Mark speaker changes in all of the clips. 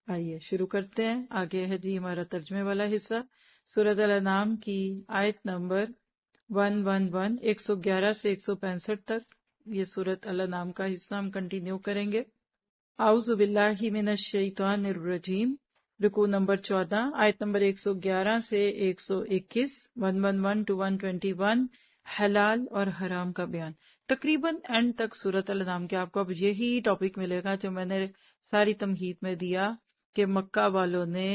Speaker 1: آئیے شروع کرتے ہیں. آگے ہے جی ہمارا ترجمے والا حصہ. سورۃ الانعام کی آیت نمبر 111 سے 165 تک. یہ سورۃ الانعام کا حصہ ہم کنٹینیو کریں گے. اعوذ باللہ من الشیطان الرجیم. رکوع نمبر 14 آیت نمبر 111 سے 121. 111 to 121. حلال اور حرام کا بیان. تقریباً اینڈ تک سورۃ الانعام کے آپ کو اب یہی ٹاپک ملے گا جو میں نے ساری تمہید میں دیا کہ مکہ والوں نے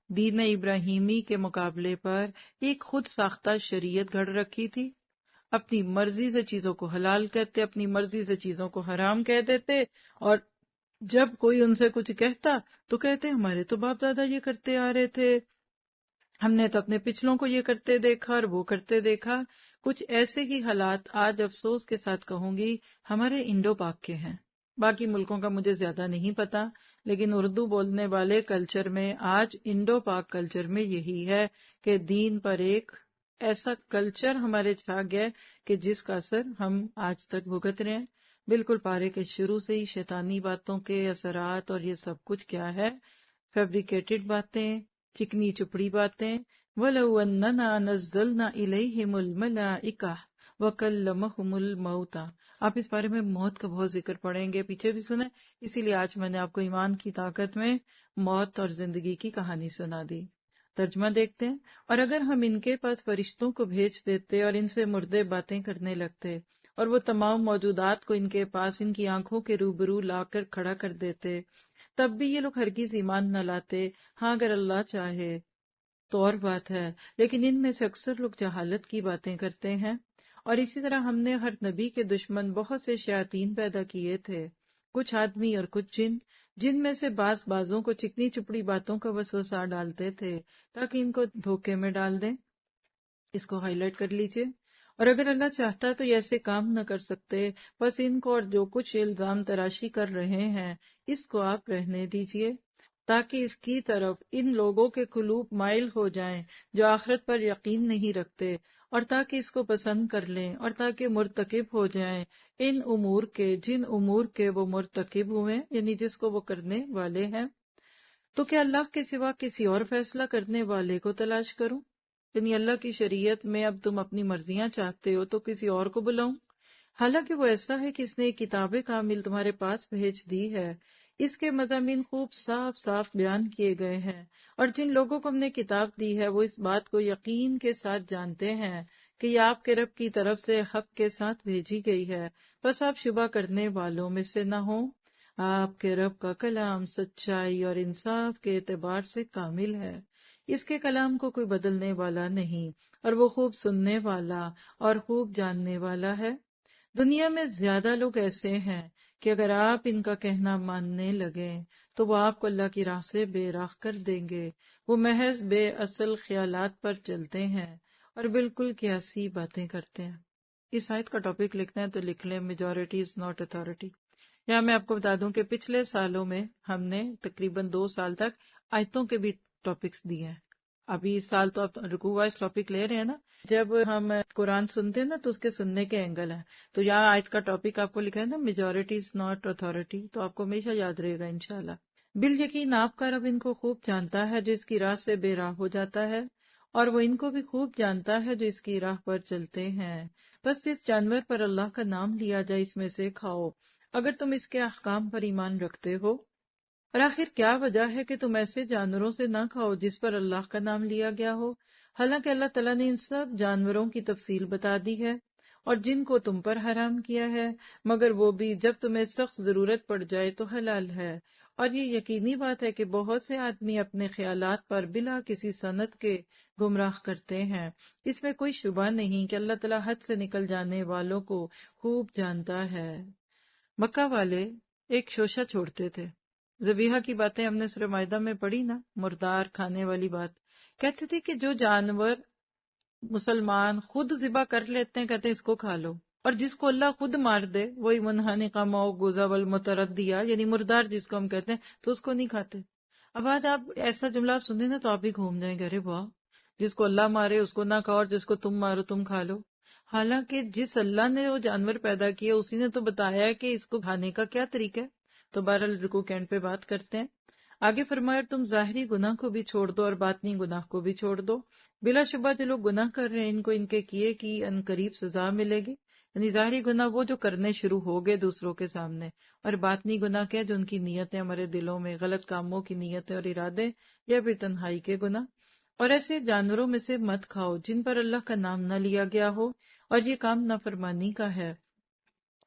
Speaker 1: دین ابراہیمی کے مقابلے پر ایک خود ساختہ شریعت گھڑ رکھی تھی. اپنی مرضی سے چیزوں کو حلال کہتے، اپنی مرضی سے چیزوں کو حرام کہہ دیتے، اور جب کوئی ان سے کچھ کہتا تو کہتے ہمارے تو باپ دادا یہ کرتے آ رہے تھے، ہم نے تو اپنے پچھلوں کو یہ کرتے دیکھا اور وہ کرتے دیکھا. کچھ ایسے ہی حالات آج افسوس کے ساتھ کہوں گی ہمارے انڈو پاک کے ہیں. باقی ملکوں کا مجھے زیادہ نہیں پتا، لیکن اردو بولنے والے کلچر میں آج انڈو پاک کلچر میں یہی ہے کہ دین پر ایک ایسا کلچر ہمارے چھا گیا کہ جس کا اثر ہم آج تک بھگت رہے ہیں. بالکل پارے کے شروع سے ہی شیطانی باتوں کے اثرات اور یہ سب کچھ کیا ہے، فیبریکیٹڈ باتیں، چکنی چپڑی باتیں. وَلَوْ أَنَّنَا نَزَّلْنَا إِلَيْهِمُ الْمَلَائِكَةَ وَكَلَّمَهُمُ الْمَوْتَى. آپ اس بارے میں موت کا بہت ذکر پڑھیں گے، پیچھے بھی سنیں، اسی لیے آج میں نے آپ کو ایمان کی طاقت میں موت اور زندگی کی کہانی سنا دی. ترجمہ دیکھتے ہیں. اور اگر ہم ان کے پاس فرشتوں کو بھیج دیتے اور ان سے مردے باتیں کرنے لگتے اور وہ تمام موجودات کو ان کے پاس ان کی آنکھوں کے روبرو لا کر کھڑا کر دیتے، تب بھی یہ لوگ ہرگز ایمان نہ لاتے. ہاں اگر اللہ چاہے تو اور بات ہے، لیکن ان میں سے اکثر لوگ جہالت کی باتیں کرتے ہیں. اور اسی طرح ہم نے ہر نبی کے دشمن بہت سے شیاطین پیدا کیے تھے، کچھ آدمی اور کچھ جن، جن میں سے بعضوں کو چکنی چپڑی باتوں کا وسوسہ ڈالتے تھے تاکہ ان کو دھوکے میں ڈال دیں. اس کو ہائی لائٹ کر لیجئے. اور اگر اللہ چاہتا تو یہ ایسے کام نہ کر سکتے، بس ان کو اور جو کچھ الزام تراشی کر رہے ہیں اس کو آپ رہنے دیجئے، تاکہ اس کی طرف ان لوگوں کے قلوب مائل ہو جائیں جو آخرت پر یقین نہیں رکھتے، اور تاکہ اس کو پسند کر لیں، اور تاکہ مرتکب ہو جائیں ان امور کے جن امور کے وہ مرتکب ہوئے، یعنی جس کو وہ کرنے والے ہیں. تو کیا اللہ کے سوا کسی اور فیصلہ کرنے والے کو تلاش کروں؟ یعنی اللہ کی شریعت میں اب تم اپنی مرضیاں چاہتے ہو تو کسی اور کو بلاؤں؟ حالانکہ وہ ایسا ہے کہ اس نے ایک کتاب کامل تمہارے پاس بھیج دی ہے. اس کے مضامین خوب صاف صاف بیان کیے گئے ہیں، اور جن لوگوں کو ہم نے کتاب دی ہے وہ اس بات کو یقین کے ساتھ جانتے ہیں کہ یہ آپ کے رب کی طرف سے حق کے ساتھ بھیجی گئی ہے. بس آپ شبہ کرنے والوں میں سے نہ ہوں. آپ کے رب کا کلام سچائی اور انصاف کے اعتبار سے کامل ہے. اس کے کلام کو کوئی بدلنے والا نہیں، اور وہ خوب سننے والا اور خوب جاننے والا ہے. دنیا میں زیادہ لوگ ایسے ہیں کہ اگر آپ ان کا کہنا ماننے لگیں تو وہ آپ کو اللہ کی راہ سے بے راہ کر دیں گے. وہ محض بے اصل خیالات پر چلتے ہیں اور بالکل قیاسی باتیں کرتے ہیں. اس آیت کا ٹاپک لکھنا ہے تو لکھ لیں میجورٹی از ناٹ اتھارٹی. یہاں میں آپ کو بتا دوں کہ پچھلے سالوں میں ہم نے تقریباً 2 سال تک آیتوں کے بھی ٹاپکس دیے ہیں. ابھی اس سال تو آپ رکوع وائز ٹاپک لے رہے ہیں نا. جب ہم قرآن سنتے ہیں نا تو اس کے سننے کے اینگل ہیں. تو یہاں آیت کا ٹاپک آپ کو لکھا ہے نا میجورٹی از ناٹ اتھارٹی، تو آپ کو ہمیشہ یاد رہے گا انشاءاللہ. بالیقین آپ کا رب ان کو خوب جانتا ہے جو اس کی راہ سے بے راہ ہو جاتا ہے، اور وہ ان کو بھی خوب جانتا ہے جو اس کی راہ پر چلتے ہیں. بس جس جانور پر اللہ کا نام لیا جائے اس میں سے کھاؤ اگر تم اس کے احکام پر ایمان رکھتے ہو. اور آخر کیا وجہ ہے کہ تم ایسے جانوروں سے نہ کھاؤ جس پر اللہ کا نام لیا گیا ہو، حالانکہ اللہ تعالیٰ نے ان سب جانوروں کی تفصیل بتا دی ہے، اور جن کو تم پر حرام کیا ہے، مگر وہ بھی جب تمہیں سخت ضرورت پڑ جائے تو حلال ہے. اور یہ یقینی بات ہے کہ بہت سے آدمی اپنے خیالات پر بلا کسی سند کے گمراہ کرتے ہیں. اس میں کوئی شبہ نہیں کہ اللہ تعالیٰ حد سے نکل جانے والوں کو خوب جانتا ہے. مکہ والے ایک شوشہ چھوڑتے تھے. ذبیحہ کی باتیں ہم نے سورہ مائدہ میں پڑھی نا، مردار کھانے والی بات. کہتے تھے کہ جو جانور مسلمان خود ذبح کر لیتے ہیں کہتے ہیں اس کو کھا لو، اور جس کو اللہ خود مار دے وہی منحنقہ موقوذہ والمتردیہ یعنی مردار جس کو ہم کہتے ہیں تو اس کو نہیں کھاتے. اب آج آپ ایسا جملہ آپ سنیں نا تو آپ بھی گھوم جائیں گے، ارے واہ، جس کو اللہ مارے اس کو نہ کھاؤ اور جس کو تم مارو تم کھا لو. حالانکہ جس اللہ نے وہ جانور پیدا کیے اسی نے تو بتایا ہے کہ اس کو کھانے کا کیا طریقہ ہے. تو بہرحال رکوع کے اینڈ پہ بات کرتے ہیں. آگے فرمایا تم ظاہری گناہ کو بھی چھوڑ دو اور باطنی گناہ کو بھی چھوڑ دو. بلا شبہ جو لوگ گناہ کر رہے ہیں ان کو ان کے کیے کی ان قریب سزا ملے گی. یعنی ظاہری گناہ وہ جو کرنے شروع ہو گئے دوسروں کے سامنے، اور باطنی گناہ کیا جو ان کی نیتیں ہمارے دلوں میں، غلط کاموں کی نیتیں اور ارادے، یا پھر تنہائی کے گناہ. اور ایسے جانوروں میں سے مت کھاؤ جن پر اللہ کا نام نہ لیا گیا ہو، اور یہ کام نافرمانی کا ہے.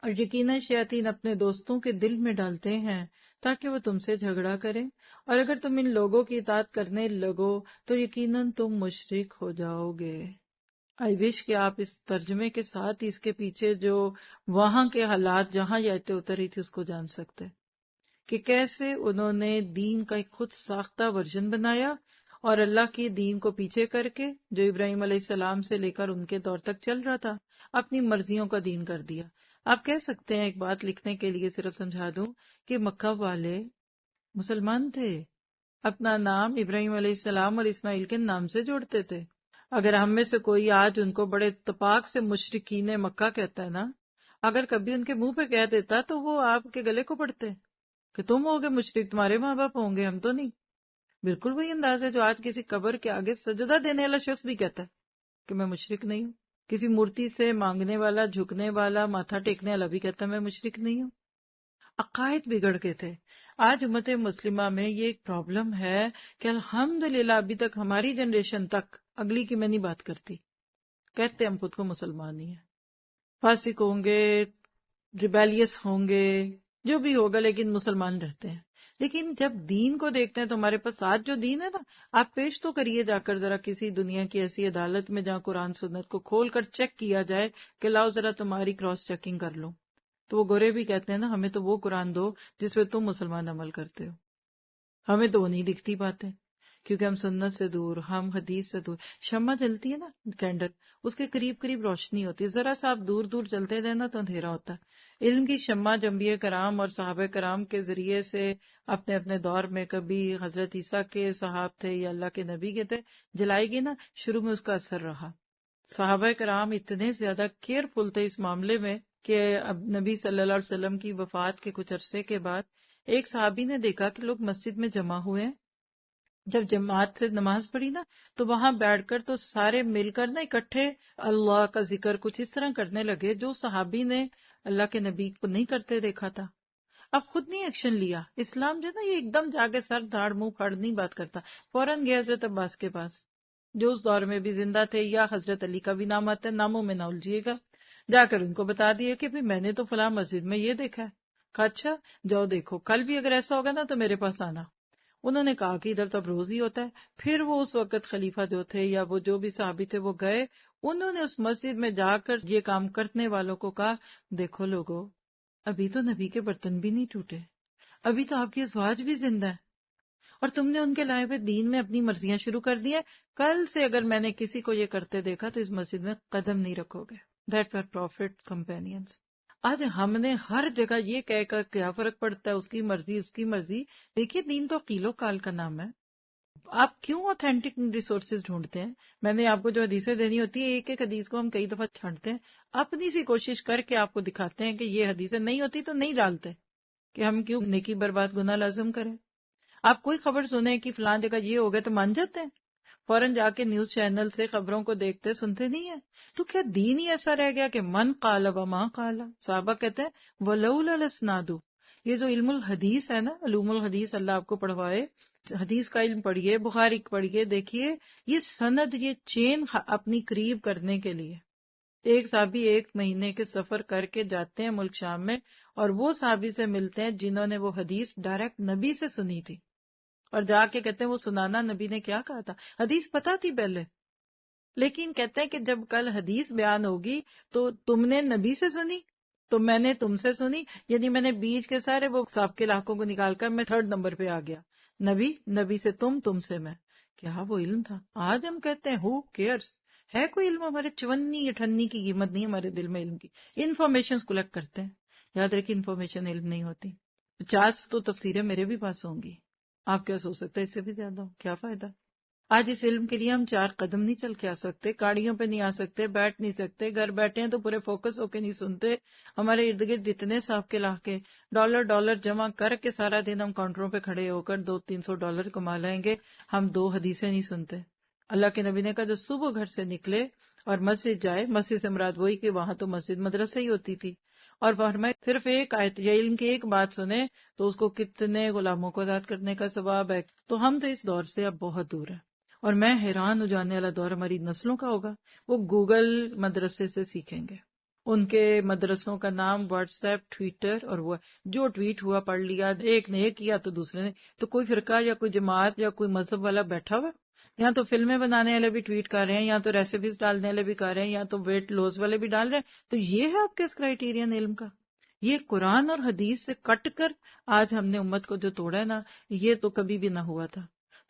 Speaker 1: اور یقیناً شیاطین اپنے دوستوں کے دل میں ڈالتے ہیں تاکہ وہ تم سے جھگڑا کریں، اور اگر تم ان لوگوں کی اطاعت کرنے لگو تو یقیناً تم مشرک ہو جاؤ گے. آئی وش کہ آپ اس ترجمے کے ساتھ اس کے پیچھے جو وہاں کے حالات جہاں یہ آیتیں اتر رہی تھی اس کو جان سکتے کہ کیسے انہوں نے دین کا ایک خود ساختہ ورژن بنایا، اور اللہ کی دین کو پیچھے کر کے جو ابراہیم علیہ السلام سے لے کر ان کے دور تک چل رہا تھا اپنی مرضیوں کا دین کر دیا. آپ کہہ سکتے ہیں، ایک بات لکھنے کے لیے صرف سمجھا دوں، کہ مکہ والے مسلمان تھے، اپنا نام ابراہیم علیہ السلام اور اسماعیل کے نام سے جوڑتے تھے. اگر ہم میں سے کوئی آج ان کو بڑے اتفاق سے مشرکین مکہ کہتا ہے نا، اگر کبھی ان کے منہ پہ کہہ دیتا تو وہ آپ کے گلے کو پڑتے کہ تم ہوگے مشرک، تمہارے ماں باپ ہوں گے، ہم تو نہیں. بالکل وہی انداز ہے جو آج کسی قبر کے آگے سجدہ دینے والا شخص بھی کہتا ہے کہ میں مشرک نہیں ہوں. کسی مورتی سے مانگنے والا، جھکنے والا، ماتھا ٹیکنے والا بھی کہتا ہے میں مشرک نہیں ہوں. عقائد بگڑ گئے تھے. آج امت مسلمہ میں یہ ایک پرابلم ہے کہ الحمدللہ ابھی تک ہماری جنریشن تک، اگلی کی میں نہیں بات کرتی، کہتے ہم خود کو مسلمان ہی ہیں. فاسق ہوں گے، ریبیلیس ہوں گے، جو بھی ہوگا، لیکن مسلمان رہتے ہیں. لیکن جب دین کو دیکھتے ہیں تو ہمارے پاس آج جو دین ہے نا، آپ پیش تو کریے جا کر ذرا کسی دنیا کی ایسی عدالت میں جہاں قرآن سنت کو کھول کر چیک کیا جائے کہ لاؤ ذرا تمہاری کراس چیکنگ کر لو، تو وہ گورے بھی کہتے ہیں نا ہمیں تو وہ قرآن دو جس پہ تم مسلمان عمل کرتے ہو. ہمیں تو وہ نہیں دکھتی باتیں، کیونکہ ہم سنت سے دور، ہم حدیث سے دور. شمع جلتی ہے نا کینڈل، اس کے قریب قریب روشنی ہوتی ہے، ذرا سا آپ دور دور چلتے رہے نا تو اندھیرا ہوتا ہے. علم کی شمع انبیاء کرام اور صحابہ کرام کے ذریعے سے اپنے اپنے دور میں، کبھی حضرت عیسیٰ کے صحاب تھے یا اللہ کے نبی کے تھے، جلائے گی نا، شروع میں اس کا اثر رہا. صحابہ کرام اتنے زیادہ کیئرفل تھے اس معاملے میں کہ اب نبی صلی اللہ علیہ وسلم کی وفات کے کچھ عرصے کے بعد ایک صحابی نے دیکھا کہ لوگ مسجد میں جمع ہوئے ہیں. جب جماعت سے نماز پڑھی نا تو وہاں بیٹھ کر تو سارے مل کر نا اکٹھے اللہ کا ذکر کچھ اس طرح کرنے لگے جو صحابی نے اللہ کے نبی کو نہیں کرتے دیکھا تھا. اب خود نہیں ایکشن لیا. اسلام جو نا یہ ایک دم جا کے سر دھاڑ منہ پھاڑ نہیں بات کرتا. فوراً گیا حضرت عباس کے پاس جو اس دور میں بھی زندہ تھے، یا حضرت علی کا بھی نام آتا ہے، ناموں میں نہ الجھیے گا. جا کر ان کو بتا دیا کہ میں نے تو فلاں مسجد میں یہ دیکھا ہے. کہا اچھا جاؤ دیکھو، کل بھی اگر ایسا ہوگا نا تو میرے پاس آنا. انہوں نے کہا کہ ادھر تو اب روز ہی ہوتا ہے. پھر وہ اس وقت خلیفہ جو تھے یا وہ جو بھی صحابی تھے وہ گئے، انہوں نے اس مسجد میں جا کر یہ کام کرنے والوں کو کہا دیکھو لوگو، ابھی تو نبی کے برتن بھی نہیں ٹوٹے، ابھی تو آپ کی ازواج بھی زندہ ہے، اور تم نے ان کے لائے ہوئے دین میں اپنی مرضیاں شروع کر دی ہیں. کل سے اگر میں نے کسی کو یہ کرتے دیکھا تو اس مسجد میں قدم نہیں رکھو گے. That were profit companies. آج ہم نے ہر جگہ یہ کہہ کر کیا فرق پڑتا ہے، اس کی مرضی اس کی مرضی. دیکھیے دین تو قیل و قال کا نام ہے. آپ کیوں اوتھینٹک ریسورسز ڈھونڈتے ہیں؟ میں نے آپ کو جو حدیثیں دینی ہوتی ہے ایک ایک حدیث کو ہم کئی دفعہ چھانٹتے ہیں، اپنی سی کوشش کر کے آپ کو دکھاتے ہیں کہ یہ حدیثیں نہیں ہوتی تو نہیں ڈالتے، کہ ہم کیوں نیکی برباد گناہ لازم کریں. آپ کوئی خبر سنیں کہ فلاں جگہ یہ ہو گیا تو مان جاتے ہیں، فوراً جا کے نیوز چینل سے خبروں کو دیکھتے سنتے نہیں ہیں. تو کیا دین ہی ایسا رہ گیا کہ من قال و ما قال؟ صحابہ کہتے ہیں ولولا الاسناد. یہ جو علم الحدیث ہے نا، علوم الحدیث اللہ آپ کو پڑھوائے، حدیث کا علم پڑھیے، بخاری پڑھیے، دیکھیے یہ سند، یہ چین اپنی قریب کرنے کے لیے ایک صحابی 1 مہینے کے سفر کر کے جاتے ہیں ملک شام میں، اور وہ صحابی سے ملتے ہیں جنہوں نے وہ حدیث ڈائریکٹ نبی سے سنی تھی، اور جا کے کہتے ہیں وہ سنانا نبی نے کیا کہا تھا. حدیث پتہ تھی پہلے، لیکن کہتے ہیں کہ جب کل حدیث بیان ہوگی تو تم نے نبی سے سنی تو میں نے تم سے سنی، یعنی میں نے بیچ کے سارے وہ سابقے علاقوں کو نکال کر میں 3rd نمبر پہ آ گیا. نبی سے تم سے میں. کیا وہ علم تھا؟ آج ہم کہتے ہیں ہو کیئرس، ہے کوئی علم؟ ہمارے 54 کی قیمت نہیں ہمارے دل میں علم کی. انفارمیشن کلیکٹ کرتے ہیں. یاد رکھیں انفارمیشن علم نہیں ہوتی. 50 تو تفسیریں میرے بھی پاس ہوں گی، آپ کیا سوچ سکتے ہیں اس سے بھی زیادہ ہو، کیا فائدہ. آج اس علم کے لیے ہم 4 قدم نہیں چل کے آ سکتے، گاڑیوں پہ نہیں آ سکتے، بیٹھ نہیں سکتے، گھر بیٹھے ہیں تو پورے فوکس ہو کے نہیں سنتے. ہمارے ارد گرد اتنے صاحب کے لاکے ڈالر جمع کر کے سارا دن ہم کاؤنٹروں پہ کھڑے ہو کر $200-300 کما لیں گے، ہم 2 حدیثیں نہیں سنتے. اللہ کے نبی نے کہا جو صبح گھر سے نکلے اور مسجد جائے، مسجد سے مراد وہی کہ وہاں تو مسجد مدرسہ ہی ہوتی تھی، اور فرمائے صرف ایک آیت یا علم کی ایک بات سنے تو اس کو کتنے غلاموں کو آزاد کرنے کا ثواب ہے. تو ہم تو اس دور سے اب بہت دور ہیں، اور میں حیران ہو جانے والا دور ہماری نسلوں کا ہوگا. وہ گوگل مدرسے سے سیکھیں گے، ان کے مدرسوں کا نام واٹس ایپ، ٹویٹر، اور وہ جو ٹویٹ ہوا پڑھ لیا، ایک نے یہ کیا تو دوسرے نے. تو کوئی فرقہ یا کوئی جماعت یا کوئی مذہب والا بیٹھا ہوا، یہاں تو فلمیں بنانے والے بھی ٹویٹ کر رہے ہیں، یا تو ریسیپیز ڈالنے والے بھی کر رہے ہیں، یا تو ویٹ لوز والے بھی ڈال رہے ہیں. تو یہ ہے آپ کے اس کرائیٹیرین علم کا؟ یہ قرآن اور حدیث سے کٹ کر آج ہم نے امت کو جو توڑا ہے نا، یہ تو کبھی بھی نہ ہوا تھا.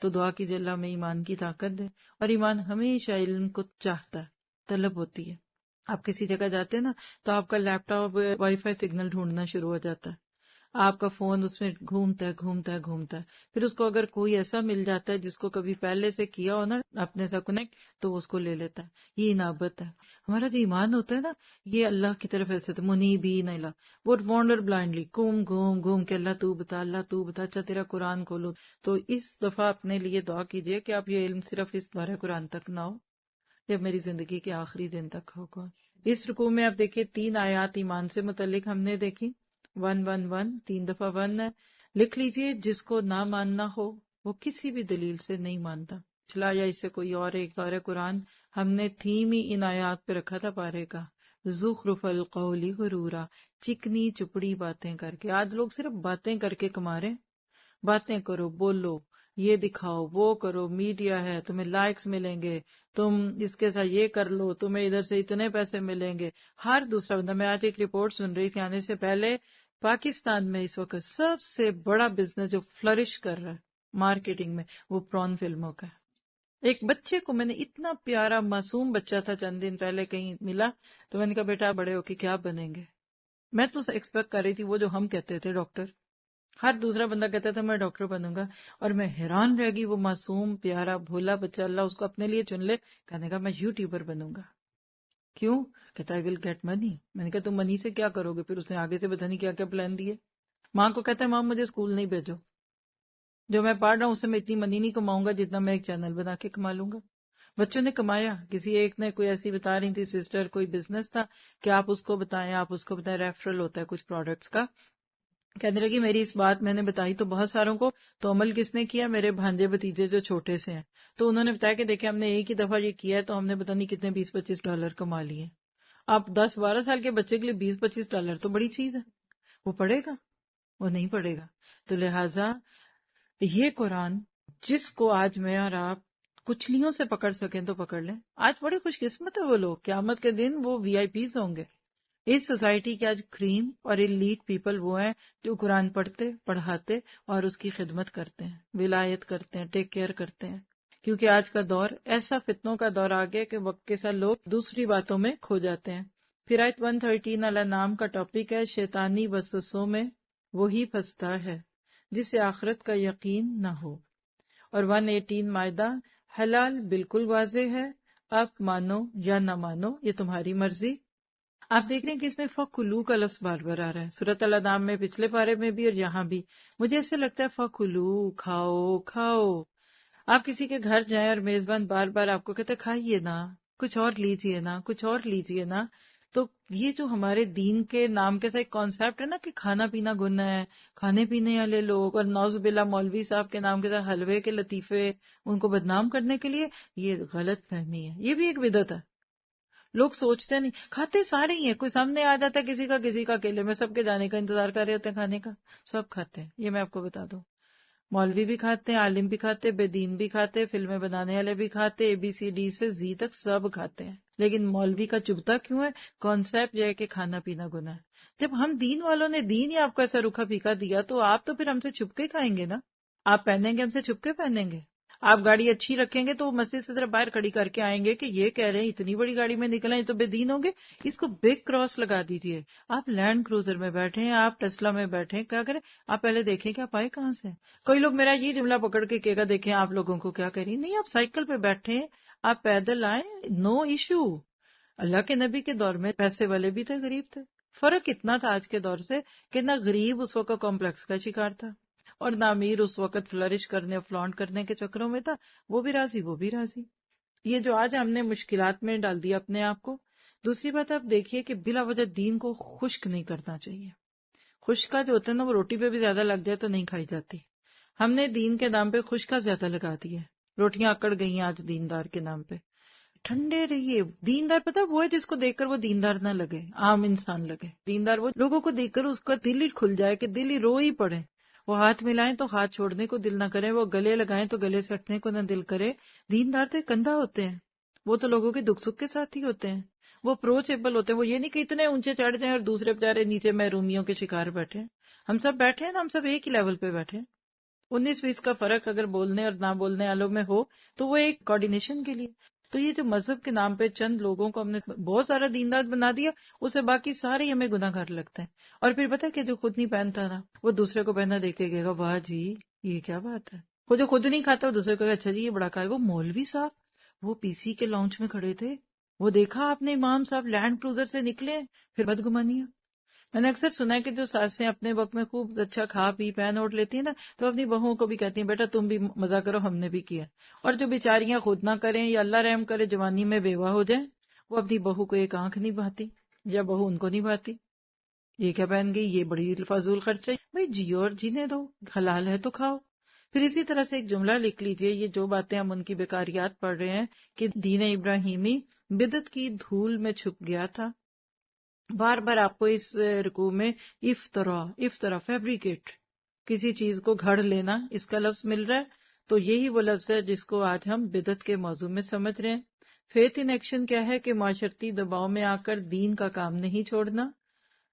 Speaker 1: تو دعا کیجیے اللہ میں ایمان کی طاقت دے، اور ایمان ہمیشہ علم کو چاہتا ہے، طلب ہوتی ہے. آپ کسی جگہ جاتے ہیں نا تو آپ کا لیپ ٹاپ وائی فائی سگنل ڈھونڈنا شروع ہو جاتا ہے، آپ کا فون اس میں گھومتا ہے. پھر اس کو اگر کوئی ایسا مل جاتا ہے جس کو کبھی پہلے سے کیا ہو نا اپنے سے کنیکٹ، تو اس کو لے لیتا ہے. یہ انابت ہے. ہمارا جو ایمان ہوتا ہے نا، یہ اللہ کی طرف ایسے منیبین الیہ، وہ وانڈر بلائنڈلی، گھوم کے اللہ تو بتا، اچھا تیرا قرآن کھولو. تو اس دفعہ اپنے لیے دعا کیجئے کہ آپ یہ علم صرف اس بارے قرآن تک نہ ہو، جب میری زندگی کے آخری دن تک ہوگا. اس رکوع میں آپ دیکھیے 3 آیات ایمان سے متعلق ہم نے دیکھی. 111 3 دفعہ 1 ہے. لکھ لیجئے جس کو نہ ماننا ہو وہ کسی بھی دلیل سے نہیں مانتا. چلا یا اس سے کوئی اور ایک دور قرآن، ہم نے تھیم ہی ان آیات پہ رکھا تھا پارے کا، زخرف القول غرورا، چکنی چپڑی باتیں کر کے. آج لوگ صرف باتیں کر کے کما رہے ہیں. باتیں کرو، بولو، یہ دکھاؤ، وہ کرو، میڈیا ہے، تمہیں لائکس ملیں گے، تم اس کے ساتھ یہ کر لو، تمہیں ادھر سے اتنے پیسے ملیں گے. ہر دوسرا بندہ، میں آج ایک رپورٹ سن رہی تھی آنے سے پہلے، پاکستان میں اس وقت سب سے بڑا بزنس جو فلرش کر رہا ہے مارکیٹنگ میں، وہ پران فلموں کا ہے. ایک بچے کو میں نے، اتنا پیارا معصوم بچہ تھا، چند دن پہلے کہیں ملا تو میں نے کہا بیٹا بڑے ہو کے کیا بنیں گے؟ میں تو ایکسپیکٹ کر رہی تھی وہ جو ہم کہتے تھے ڈاکٹر، ہر دوسرا بندہ کہتا تھا میں ڈاکٹر بنوں گا، اور میں حیران رہ گئی وہ معصوم پیارا بھولا بچہ اللہ اس کو اپنے لیے چن لے، کہنے کا میں یوٹیوبر بنوں گا. کیوں؟ کہتا I will get money. میں نے کہا تم منی سے کیا کرو گے؟ پھر اس نے آگے سے پتہ نہیں کیا کیا پلان دیے. ماں کو کہتا ہے ماں مجھے اسکول نہیں بھیجو، جو میں پڑھ رہا ہوں اس سے میں اتنی منی نہیں کماؤں گا جتنا میں ایک چینل بنا کے کما لوں گا. بچوں نے کمایا. کسی ایک نے، کوئی ایسی بتا رہی تھی سسٹر، کوئی بزنس تھا کہ آپ اس کو بتائیں، ریفرل ہوتا ہے کچھ پروڈکٹس کا. کہنے لگی میری اس بات میں نے بتائی تو بہت ساروں کو، تو عمل کس نے کیا؟ میرے بھانجے بھتیجے جو چھوٹے سے ہیں. تو انہوں نے بتایا کہ دیکھیں ہم نے ایک ہی دفعہ یہ کیا ہے تو ہم نے پتہ نہیں کتنے $20-25 کما لیے. آپ 10-12 سال کے بچے کے لیے $20-25 تو بڑی چیز ہے. وہ پڑھے گا؟ وہ نہیں پڑھے گا. تو لہٰذا یہ قرآن جس کو آج میں اور آپ کچلیوں سے پکڑ سکیں تو پکڑ لیں. آج بڑے خوش قسمت ہے وہ لوگ، قیامت کے دن وہ VIP ہوں گے. اس سوسائٹی کے آج کریم اور ایلیٹ پیپل وہ ہیں جو قرآن پڑھتے، پڑھاتے اور اس کی خدمت کرتے ہیں، ولایت کرتے ہیں، ٹیک کیئر کرتے ہیں. کیونکہ آج کا دور ایسا فتنوں کا دور آ گیا کہ وقت کے ساتھ لوگ دوسری باتوں میں کھو جاتے ہیں. پھر آیت 113 الانعام کا ٹاپک ہے شیطانی وسوسوں میں وہی پھنستا ہے جسے آخرت کا یقین نہ ہو. اور 118 مائدہ حلال بالکل واضح ہے، آپ مانو یا نہ مانو یہ تمہاری مرضی. آپ دیکھ رہے ہیں کہ اس میں فَكُلُوا کا لفظ بار بار آ رہا ہے، سورۃ الانعام میں، پچھلے پارے میں بھی اور یہاں بھی. مجھے ایسے لگتا ہے فَكُلُوا، کھاؤ کھاؤ. آپ کسی کے گھر جائیں اور میزبان بار بار آپ کو کہتے ہیں کھائیے نا، کچھ اور لیجیے نا، کچھ اور لیجیے نا. تو یہ جو ہمارے دین کے نام کے ساتھ ایک کانسیپٹ ہے نا کہ کھانا پینا گناہ ہے، کھانے پینے والے لوگ، اور نعوذ باللہ مولوی صاحب کے نام کے ساتھ حلوے کے لطیفے ان کو بدنام کرنے کے لیے، یہ غلط فہمی ہے. یہ بھی ایک بدعت ہے. لوگ سوچتے نہیں، کھاتے سارے ہی ہیں. کوئی سامنے آ جاتا ہے کسی کا اکیلے میں، سب کے جانے کا انتظار کر رہے ہوتے ہیں کھانے کا. سب کھاتے ہیں، یہ میں آپ کو بتا دوں. مولوی بھی کھاتے ہیں، عالم بھی کھاتے، بے دین بھی کھاتے، فلمیں بنانے والے بھی کھاتے، ABCD سے Z تک سب کھاتے ہیں. لیکن مولوی کا چبھتا کیوں ہے؟ کانسیپٹ یہ ہے کہ کھانا پینا گناہ ہے. جب ہم دین والوں نے دین ہی آپ کو ایسا روکھا پھیکا دیا تو آپ تو پھر ہم سے چھپ کے کھائیں گے نا. آپ پہنیں گے ہم سے چھپ کے پہنیں گے. آپ گاڑی اچھی رکھیں گے تو وہ مسجد سے ذرا باہر کھڑی کر کے آئیں گے کہ یہ کہہ رہے ہیں اتنی بڑی گاڑی میں نکلا یہ تو بے دین ہوں گے، اس کو بگ کراس لگا دیجیے. آپ لینڈ کروزر میں بیٹھے ہیں، آپ ٹیسلا میں بیٹھے ہیں، کیا کریں آپ پہلے دیکھیں کہ آپ آئے کہاں سے. کوئی لوگ میرا یہ جملہ پکڑ کے کہے گا دیکھیں آپ لوگوں کو کیا کہہ رہی نہیں، آپ سائیکل پہ بیٹھے ہیں، آپ پیدل آئیں، نو ایشو. اللہ کے نبی کے دور میں پیسے والے بھی تھے غریب تھے، فرق اتنا تھا آج کے دور سے کہ نہ غریب اس وقت کمپلیکس کا شکار تھا اور نہ امیر اس وقت فلرش کرنے فلانٹ کرنے کے چکروں میں تھا، وہ بھی راضی وہ بھی راضی. یہ جو آج ہم نے مشکلات میں ڈال دیا اپنے آپ کو. دوسری بات آپ دیکھیے کہ بلا وجہ دین کو خشک نہیں کرنا چاہیے. خشکا جو ہوتا ہے نا وہ روٹی پہ بھی زیادہ لگ جائے تو نہیں کھائی جاتی. ہم نے دین کے نام پہ خشکا زیادہ لگا دی ہے، روٹیاں اکڑ گئی ہیں آج دیندار کے نام پہ. ٹھنڈے رہیے. دیندار پتہ وہ ہے جس کو دیکھ کر وہ دیندار نہ لگے، عام انسان لگے. دیندار وہ لوگوں کو دیکھ کر اس کا دل ہی کھل جائے کہ دل ہی رو ہی پڑے. وہ ہاتھ ملائیں تو ہاتھ چھوڑنے کو دل نہ کرے، وہ گلے لگائیں تو گلے سے ہٹنے کو نہ دل کرے. دیندار تو کندھا ہوتے ہیں، وہ تو لوگوں کے دکھ سکھ کے ساتھ ہی ہوتے ہیں. وہ اپروچیبل ہوتے ہیں. وہ یہ نہیں کہ اتنے اونچے چڑھ جائیں اور دوسرے بیچارے نیچے محرومیوں کے شکار بیٹھے. ہم سب بیٹھے ہیں نا، ہم سب ایک ہی لیول پہ بیٹھے ہیں. 19-20 کا فرق اگر بولنے اور نہ بولنے والوں میں ہو تو وہ ایک کوارڈینیشن کے لیے. تو یہ جو مذہب کے نام پہ چند لوگوں کو ہم نے بہت سارا دیندار بنا دیا، اسے باقی سارے ہی ہمیں گناہ گار لگتے ہیں. اور پھر پتہ ہے کہ جو خود نہیں پہنتا نا وہ دوسرے کو پہنا دیکھے گا واہ جی یہ کیا بات ہے. وہ جو خود نہیں کھاتا وہ دوسرے کو کہے اچھا جی یہ بڑا کھائے. وہ مولوی صاحب وہ پی سی کے لانچ میں کھڑے تھے، وہ دیکھا آپ نے امام صاحب لینڈ کروزر سے نکلے، پھر بدگمانیاں. میں نے اکثر سنا ہے کہ جو ساسیں اپنے وقت میں خوب اچھا کھا پی پہن اوڑھ لیتی ہیں نا تو اپنی بہوؤں کو بھی کہتی ہیں بیٹا تم بھی مزہ کرو ہم نے بھی کیا. اور جو بیچاریاں خود نہ کریں یا اللہ رحم کرے جوانی میں بیوہ ہو جائیں، وہ اپنی بہو کو ایک آنکھ نہیں بہاتی یا بہو ان کو نہیں بہاتی. یہ کیا پہن گئی، یہ بڑی فضول خرچہ. بھائی جیو اور جینے دو، حلال ہے تو کھاؤ. پھر اسی طرح سے ایک جملہ لکھ لیجئے، یہ جو باتیں ہم ان کی بیکاریات پڑھ رہے ہیں کہ دین ابراہیمی بدعت کی دھول میں چھپ گیا تھا. بار بار آپ کو اس رکوع میں افطرا فیبریکیٹ کسی چیز کو گھڑ لینا اس کا لفظ مل رہا ہے. تو یہی وہ لفظ ہے جس کو آج ہم بدعت کے موضوع میں سمجھ رہے ہیں. فیتھ ان ایکشن کیا ہے کہ معاشرتی دباؤ میں آ کر دین کا کام نہیں چھوڑنا،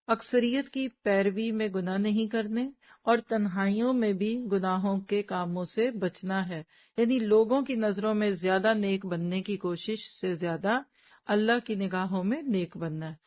Speaker 1: اکثریت کی پیروی میں گناہ نہیں کرنے، اور تنہائیوں میں بھی گناہوں کے کاموں سے بچنا ہے. یعنی لوگوں کی نظروں میں زیادہ نیک بننے کی کوشش سے زیادہ اللہ کی نگاہوں میں نیک بننا ہے.